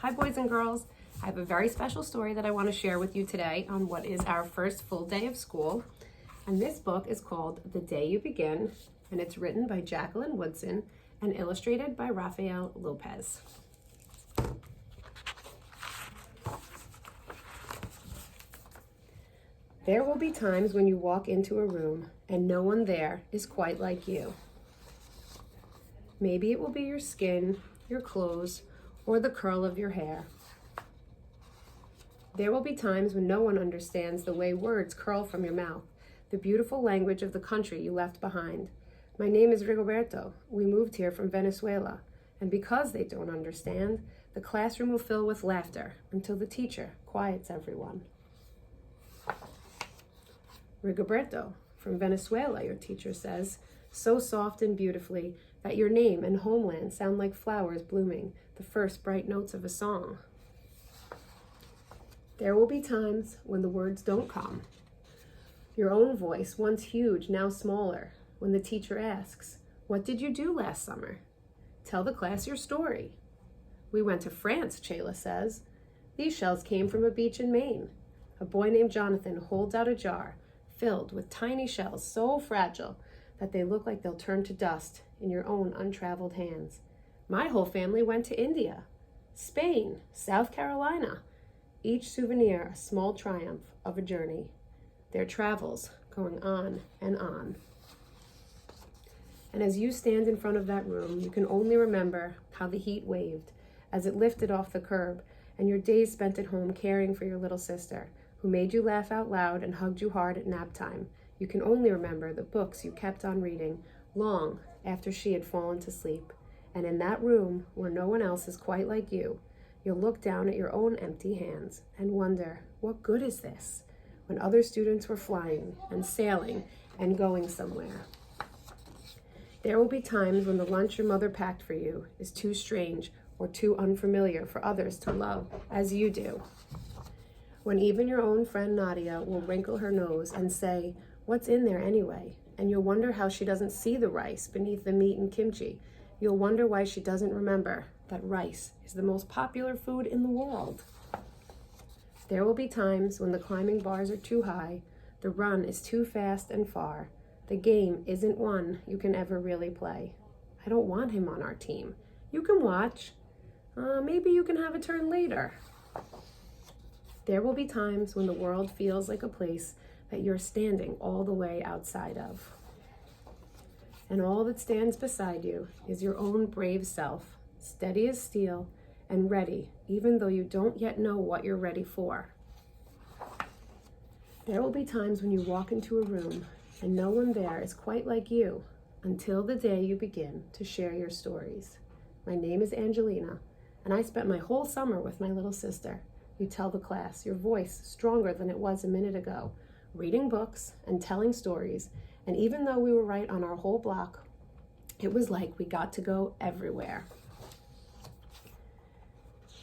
Hi boys and girls. I have a very special story that I want to share with you today on what is our first full day of school. And this book is called The Day You Begin, and it's written by Jacqueline Woodson and illustrated by Rafael Lopez. There will be times when you walk into a room and no one there is quite like you. Maybe it will be your skin, your clothes, or the curl of your hair. There will be times when no one understands the way words curl from your mouth, the beautiful language of the country you left behind. My name is Rigoberto. We moved here from Venezuela, and because they don't understand, the classroom will fill with laughter until the teacher quiets everyone. Rigoberto, from Venezuela, your teacher says, so soft and beautifully that your name and homeland sound like flowers blooming, the first bright notes of a song. There will be times when the words don't come. Your own voice, once huge, now smaller, when the teacher asks, "What did you do last summer?" Tell the class your story. We went to France, Chayla says. These shells came from a beach in Maine. A boy named Jonathan holds out a jar filled with tiny shells so fragile that they look like they'll turn to dust in your own untraveled hands. My whole family went to India, Spain, South Carolina. Each souvenir a small triumph of a journey. Their travels going on and on. And as you stand in front of that room, you can only remember how the heat waved as it lifted off the curb and your days spent at home caring for your little sister, who made you laugh out loud and hugged you hard at nap time. You can only remember the books you kept on reading long after she had fallen to sleep. And in that room where no one else is quite like you, you'll look down at your own empty hands and wonder, what good is this? When other students were flying and sailing and going somewhere. There will be times when the lunch your mother packed for you is too strange or too unfamiliar for others to love as you do. When even your own friend Nadia will wrinkle her nose and say, "What's in there anyway?" And you'll wonder how she doesn't see the rice beneath the meat and kimchi. You'll wonder why she doesn't remember that rice is the most popular food in the world. There will be times when the climbing bars are too high, the run is too fast and far, the game isn't one you can ever really play. I don't want him on our team. You can watch. Maybe you can have a turn later. There will be times when the world feels like a place that you're standing all the way outside of. And all that stands beside you is your own brave self, steady as steel and ready, even though you don't yet know what you're ready for. There will be times when you walk into a room and no one there is quite like you until the day you begin to share your stories. My name is Angelina, and I spent my whole summer with my little sister. You tell the class, your voice stronger than it was a minute ago, reading books and telling stories. And even though we were right on our whole block, it was like we got to go everywhere.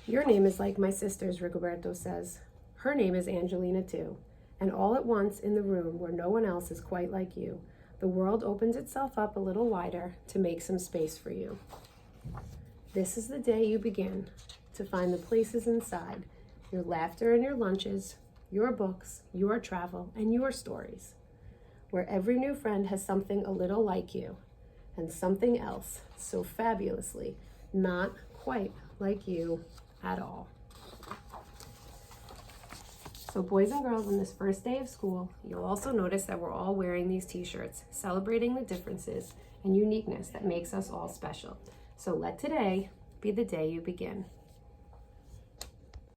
Your name is like my sister's, Rigoberto says. Her name is Angelina too. And all at once in the room where no one else is quite like you, the world opens itself up a little wider to make some space for you. This is the day you begin to find the places inside, your laughter and your lunches, your books, your travel, and your stories, where every new friend has something a little like you, and something else so fabulously not quite like you at all. So boys and girls, on this first day of school, you'll also notice that we're all wearing these t-shirts, celebrating the differences and uniqueness that makes us all special. So let today be the day you begin.